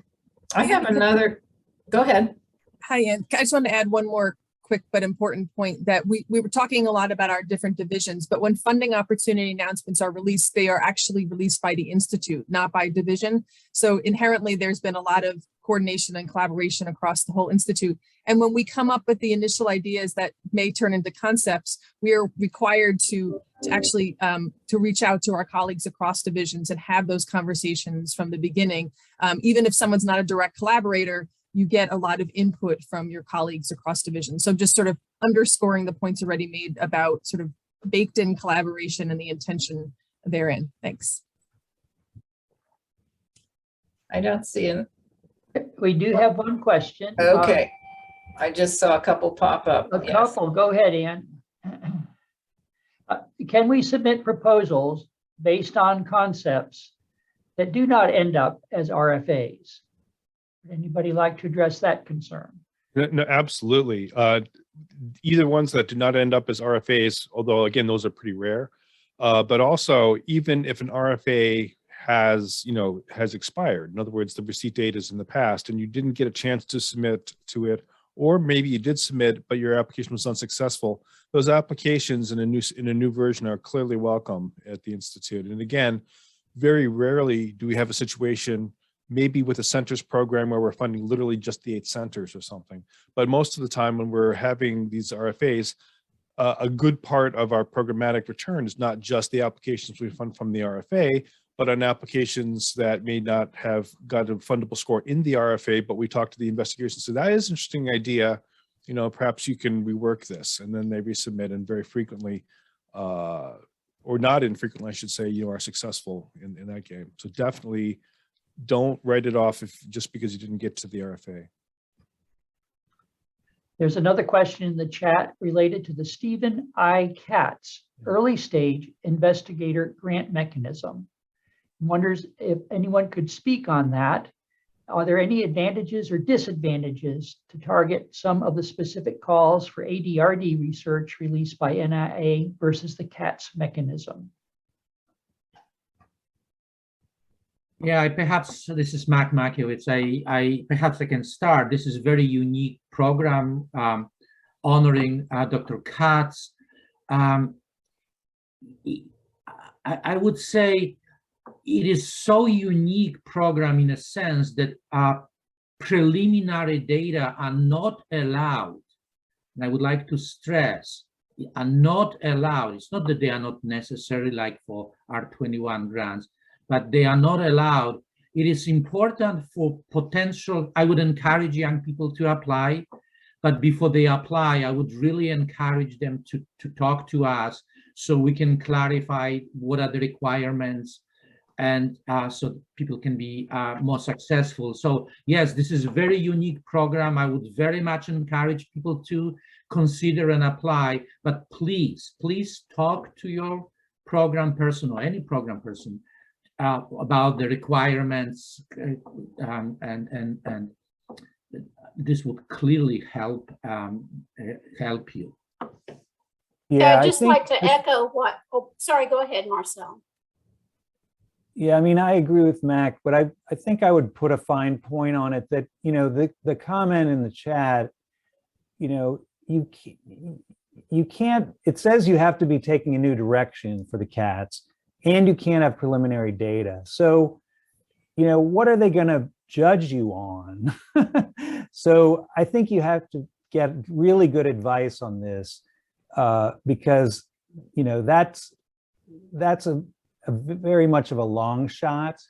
have another, go ahead. Hi, Ann. I just want to add one more quick but important point that we were talking a lot about our different divisions, but when funding opportunity announcements are released, they are actually released by the institute, not by division. So inherently, there's been a lot of coordination and collaboration across the whole institute. And when we come up with the initial ideas that may turn into concepts, we are required to actually to reach out to our colleagues across divisions and have those conversations from the beginning. Even if someone's not a direct collaborator, you get a lot of input from your colleagues across divisions. So just sort of underscoring the points already made about sort of baked in collaboration and the intention therein. Thanks. I don't see it. We do have one question. Okay. I just saw a couple pop up. A Yes. couple, go ahead, Ann. Can we submit proposals based on concepts that do not end up as RFAs? Would anybody like to address that concern? No, absolutely. Either ones that do not end up as RFAs, although again, those are pretty rare. But also, even if an RFA has expired, in other words, the receipt date is in the past and you didn't get a chance to submit to it, or maybe you did submit, but your application was unsuccessful, those applications in a new version are clearly welcome at the Institute. And again, very rarely do we have a situation, maybe with a centers program where we're funding literally just the 8 centers or something. But most of the time when we're having these RFAs, a good part of our programmatic return is not just the applications we fund from the RFA, but on applications that may not have got a fundable score in the RFA, but we talk to the investigators and say, that is an interesting idea, perhaps you can rework this. And then they resubmit, and very frequently, or not infrequently, I should say, are successful in that game. So definitely don't write it off just because you didn't get to the RFA. There's another question in the chat related to the Stephen I. Katz early stage investigator grant mechanism. Wonders if anyone could speak on that. Are there any advantages or disadvantages to target some of the specific calls for ADRD research released by NIA versus the Katz mechanism? Yeah, perhaps this is Mac Makiewicz. Perhaps I can start. This is a very unique program honoring Dr. Katz. I would say it is so unique program in a sense that preliminary data are not allowed. And I would like to stress, are not allowed. It's not that they are not necessary like for R21 grants, but they are not allowed. It is important for potential, I would encourage young people to apply, but before they apply, I would really encourage them to talk to us so we can clarify what are the requirements, and so people can be more successful. So yes, this is a very unique program. I would very much encourage people to consider and apply, but please talk to your program person or any program person about the requirements, and this would clearly help you. Yeah, I'd just like to echo what, sorry, go ahead, Marcel. Yeah, I mean, I agree with Mac, but I think I would put a fine point on it that, the comment in the chat, you can't, it says you have to be taking a new direction for the cats, and you can't have preliminary data. So, what are they going to judge you on? So I think you have to get really good advice on this, because, that's a very much of a long shot,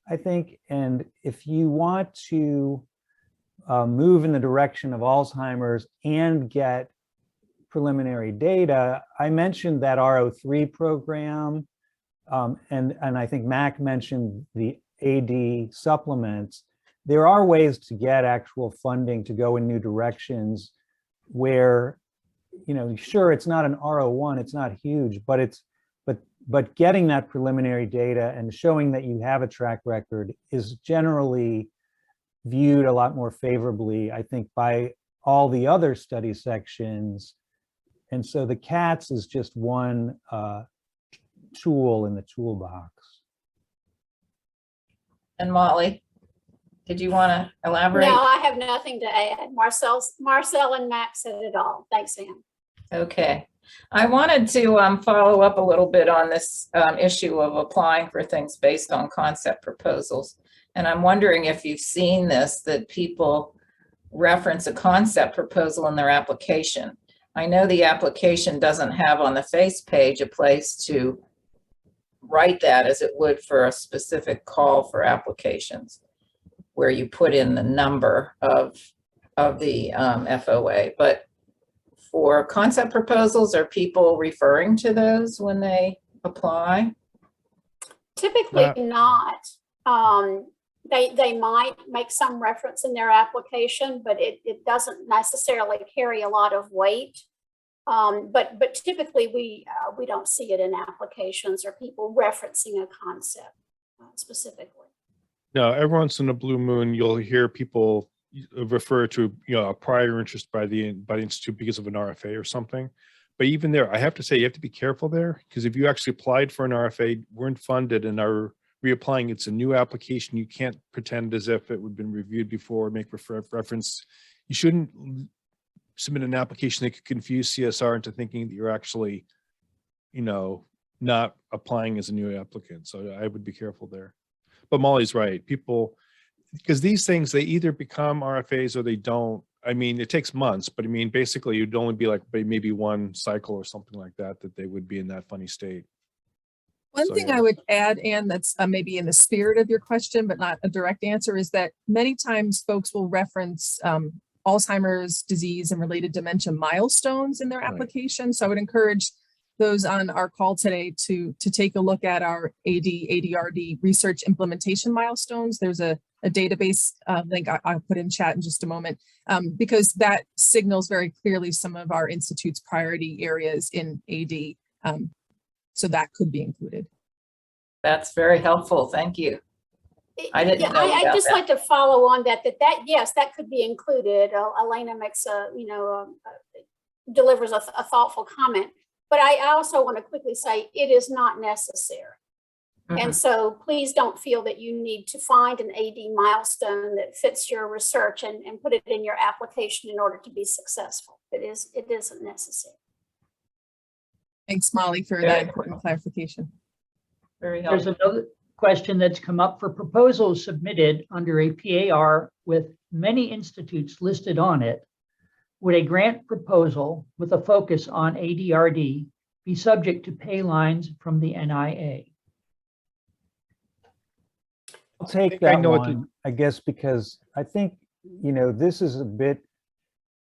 I think. And if you want to move in the direction of Alzheimer's and get preliminary data, I mentioned that R03 program, and I think Mac mentioned the AD supplements. There are ways to get actual funding to go in new directions where, sure, it's not an R01, it's not huge, but but getting that preliminary data and showing that you have a track record is generally viewed a lot more favorably, I think, by all the other study sections. And so the CATS is just one tool in the toolbox. And Molly? Did you want to elaborate? No, I have nothing to add. Marcel and Max said it all. Thanks, Ann. Okay. I wanted to follow up a little bit on this issue of applying for things based on concept proposals. And I'm wondering if you've seen this, that people reference a concept proposal in their application. I know the application doesn't have on the face page a place to write that as it would for a specific call for applications, where you put in the number of the FOA. But for concept proposals, are people referring to those when they apply? Typically not. They might make some reference in their application, but it doesn't necessarily carry a lot of weight. But typically we don't see it in applications or people referencing a concept specifically. No, every once in a blue moon, you'll hear people refer to, a prior interest by the institute because of an RFA or something. But even there, I have to say, you have to be careful there, because if you actually applied for an RFA, weren't funded, and are reapplying, it's a new application. You can't pretend as if it would have been reviewed before, make reference. You shouldn't submit an application that could confuse CSR into thinking that you're actually, not applying as a new applicant. So I would be careful there. But Molly's right. People, because these things, they either become RFAs or they don't. I mean, it takes months, but I mean, basically you'd only be like maybe one cycle or something like that they would be in that funny state. One thing I would add, Anne, that's maybe in the spirit of your question, but not a direct answer, is that many times folks will reference Alzheimer's disease and related dementia milestones in their application. So I would encourage those on our call today to take a look at our ADRD research implementation milestones. There's a database link I'll put in chat in just a moment, because that signals very clearly some of our institute's priority areas in AD. So that could be included. That's very helpful. Thank you. I didn't know about I'd just that. like to follow on that yes, that could be included. Elena makes delivers a thoughtful comment, but I also want to quickly say it is not necessary. And so please don't feel that you need to find an AD milestone that fits your research and put it in your application in order to be successful. It isn't necessary. Thanks, Molly, for that important clarification. Very helpful. There's another question that's come up for proposals submitted under a PAR with many institutes listed on it. Would a grant proposal with a focus on ADRD be subject to pay lines from the NIA? I'll take that one, I guess, because I think, this is a bit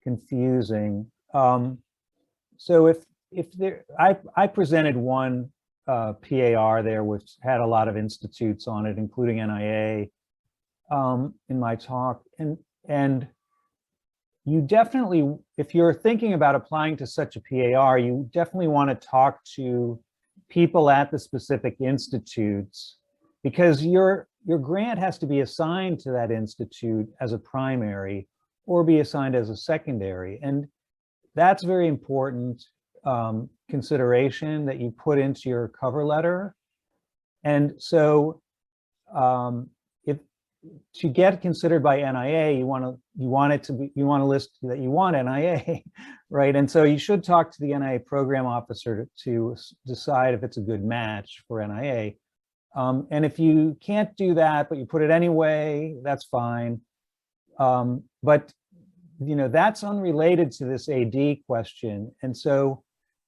confusing. So if there, I presented one PAR there, which had a lot of institutes on it, including NIA, in my talk. And you definitely, if you're thinking about applying to such a PAR, you definitely want to talk to people at the specific institutes, because your grant has to be assigned to that institute as a primary or be assigned as a secondary. And that's very important consideration that you put into your cover letter. And so if to get considered by NIA, you want to list that you want NIA, right? And so you should talk to the NIA program officer to decide if it's a good match for NIA. And if you can't do that, but you put it anyway, that's fine. But that's unrelated to this AD question. And so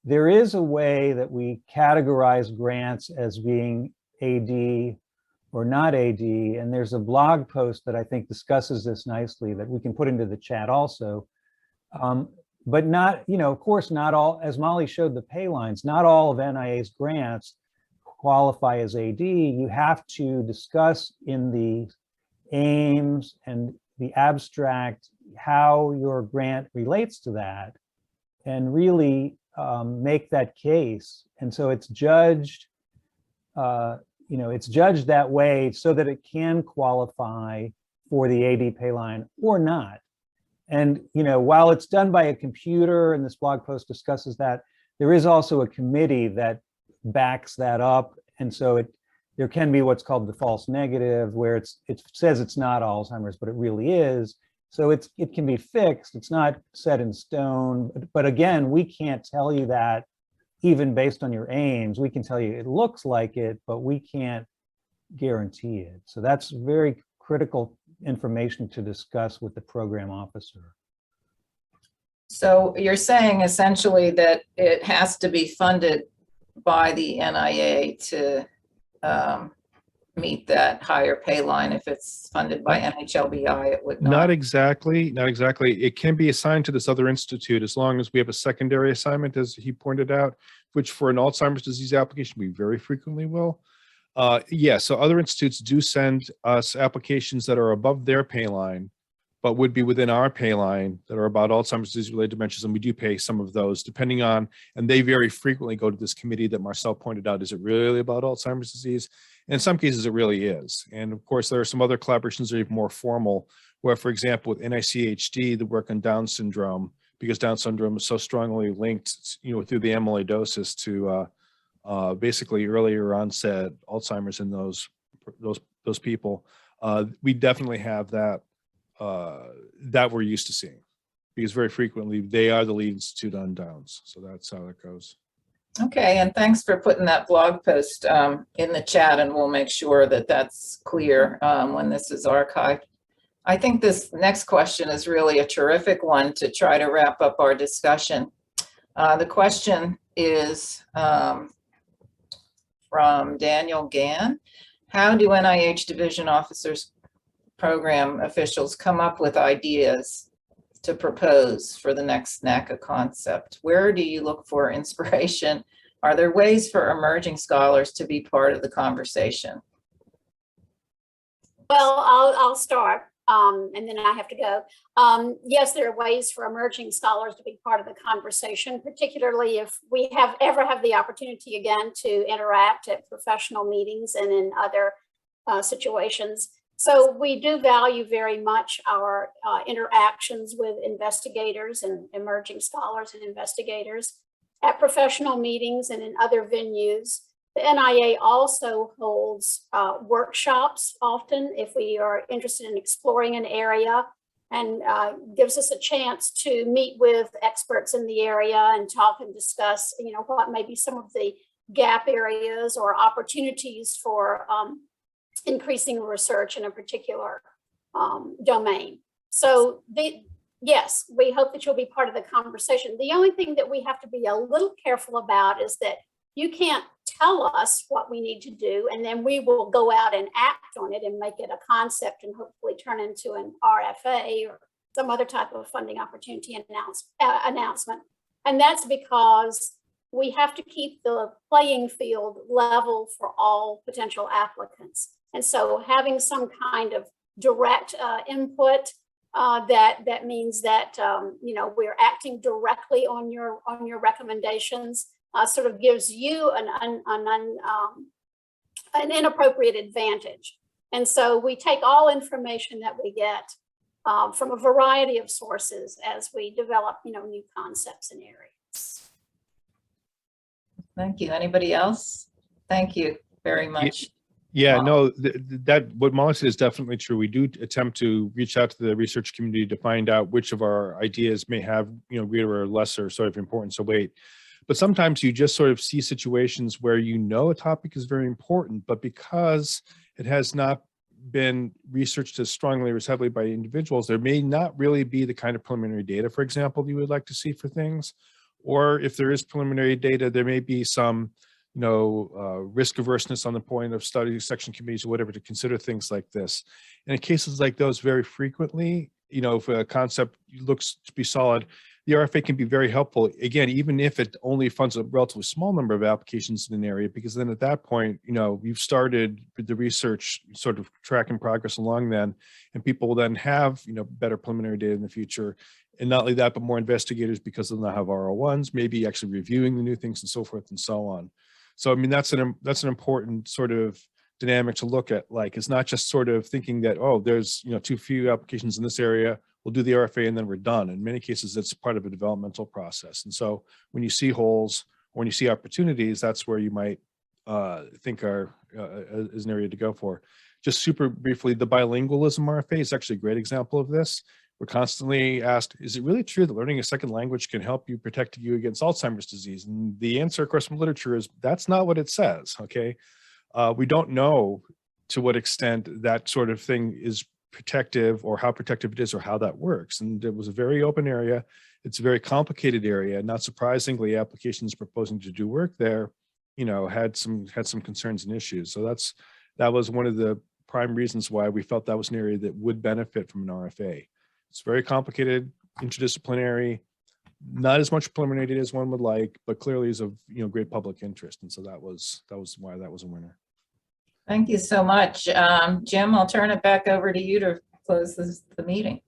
there is a way that we categorize grants as being AD or not AD. And there's a blog post that I think discusses this nicely that we can put into the chat also. But not, of course, not all, as Molly showed the pay lines, not all of NIA's grants qualify as AD. You have to discuss in the aims and the abstract how your grant relates to that and really make that case. And so it's judged, it's judged that way so that it can qualify for the AD pay line or not. And, while it's done by a computer, and this blog post discusses that, there is also a committee that backs that up. And so there can be what's called the false negative, where it says it's not Alzheimer's, but it really is. So it can be fixed. It's not set in stone. But again, we can't tell you that even based on your aims. We can tell you it looks like it, but we can't guarantee it. So that's very critical information to discuss with the program officer. So you're saying essentially that it has to be funded by the NIA to meet that higher pay line. If it's funded by NHLBI, it would not. Not exactly. It can be assigned to this other institute as long as we have a secondary assignment, as he pointed out, which for an Alzheimer's disease application, we very frequently will. Yeah, so other institutes do send us applications that are above their pay line, but would be within our pay line that are about Alzheimer's disease-related dementias, and we do pay some of those depending on, and they very frequently go to this committee that Marcel pointed out, is it really about Alzheimer's disease? In some cases, it really is. And of course, there are some other collaborations that are even more formal, where, for example, with NICHD, the work on Down syndrome, because Down syndrome is so strongly linked, through the amyloidosis to basically earlier onset Alzheimer's in those people. We definitely have that we're used to seeing, because very frequently they are the lead institute on Downs. So that's how it goes. Okay, and thanks for putting that blog post in the chat, and we'll make sure that that's clear when this is archived. I think this next question is really a terrific one to try to wrap up our discussion. The question is from Daniel Gann. How do NIH division officers, program officials come up with ideas to propose for the next NACA concept? Where do you look for inspiration? Are there ways for emerging scholars to be part of the conversation? Well, I'll start, and then I have to go. Yes, there are ways for emerging scholars to be part of the conversation, particularly if we ever have the opportunity again to interact at professional meetings and in other situations. So we do value very much our interactions with investigators and emerging scholars and investigators at professional meetings and in other venues. The NIA also holds workshops often if we are interested in exploring an area, and gives us a chance to meet with experts in the area and talk and discuss, what may be some of the gap areas or opportunities for increasing research in a particular domain. So yes, we hope that you'll be part of the conversation. The only thing that we have to be a little careful about is that you can't tell us what we need to do, and then we will go out and act on it and make it a concept and hopefully turn into an RFA or some other type of funding opportunity announcement. And that's because we have to keep the playing field level for all potential applicants. And so having some kind of direct input, that means that we're acting directly on your recommendations, sort of gives you an inappropriate advantage. And so we take all information that we get from a variety of sources as we develop new concepts and areas. Thank you. Anybody else? Thank you very much. Yeah, no, that what Molly said is definitely true. We do attempt to reach out to the research community to find out which of our ideas may have, greater or lesser sort of importance or weight. But sometimes you just sort of see situations where a topic is very important, but because it has not been researched as strongly or as heavily by individuals, there may not really be the kind of preliminary data, for example, you would like to see for things. Or if there is preliminary data, there may be some risk averseness on the point of study section committees or whatever to consider things like this. And in cases like those, very frequently, if a concept looks to be solid, the RFA can be very helpful, again, even if it only funds a relatively small number of applications in an area, because then at that point, you've started the research sort of track and progress along then, and people will then have, better preliminary data in the future. And not only that, but more investigators, because they'll now have R01s, maybe actually reviewing the new things and so forth and so on. So, I mean, that's an important sort of dynamic to look at. Like, it's not just sort of thinking that, oh, there's, too few applications in this area, we'll do the RFA and then we're done. In many cases, it's part of a developmental process. And so when you see holes or when you see opportunities, that's where you might think as an area to go for. Just super briefly, the bilingualism RFA is actually a great example of this. We're constantly asked, is it really true that learning a second language can help you protect you against Alzheimer's disease? And the answer, of course, from literature is that's not what it says, okay? We don't know to what extent that sort of thing is protective or how protective it is or how that works. And it was a very open area. It's a very complicated area. Not surprisingly, applications proposing to do work there, you know, had some concerns and issues. So that was one of the prime reasons why we felt that was an area that would benefit from an RFA. It's very complicated, interdisciplinary, not as much preliminary as one would like, but clearly is of great public interest. And so that was why that was a winner. Thank you so much. Jim, I'll turn it back over to you to close the meeting.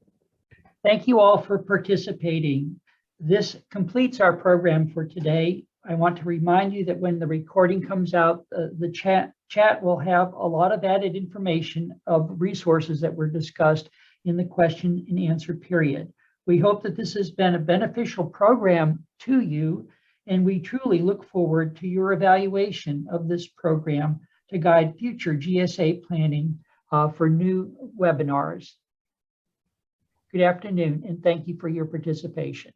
Thank you all for participating. This completes our program for today. I want to remind you that when the recording comes out, the chat will have a lot of added information of resources that were discussed in the question and answer period. We hope that this has been a beneficial program to you, and we truly look forward to your evaluation of this program to guide future GSA planning for new webinars. Good afternoon, and thank you for your participation.